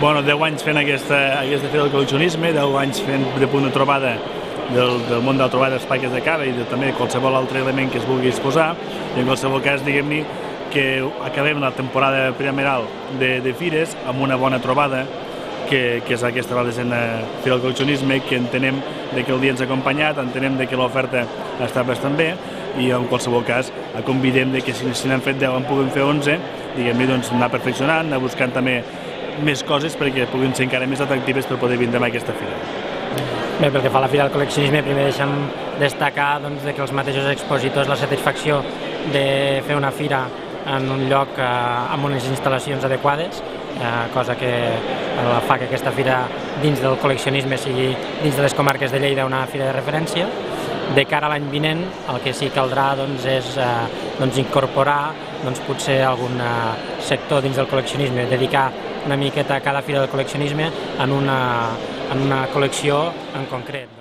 Bueno, 10 anys fent aquesta fira del col·leccionisme, 10 anys fent de punt de trobada del món de la trobada d'espaques de cara i també qualsevol altre element que es vulgui exposar. I en qualsevol cas, diguem-ne que acabem la temporada primaveral de fires amb una bona trobada, que és aquesta fira del col·leccionisme, que entenem que el dia ens ha acompanyat, entenem que l'oferta està bastant bé, i en qualsevol cas convidem que si n'hem fet 10 en puguem fer 11, diguem-ne, anar perfeccionant, anar buscant també més coses perquè puguin ser encara més atractives per poder vindre a aquesta fira. Bé, pel que fa a la Fira del Col·leccionisme, primer deixem destacar que els mateixos expositors la satisfacció de fer una fira en un lloc amb unes instal·lacions adequades, cosa que fa que aquesta fira dins del col·leccionisme sigui dins de les comarques de Lleida una fira de referència. De cara a l'any vinent, el que sí caldrà és incorporar potser algun sector dins del col·leccionisme, dedicar una miqueta a cada fira del col·leccionisme en una col·lecció en concret.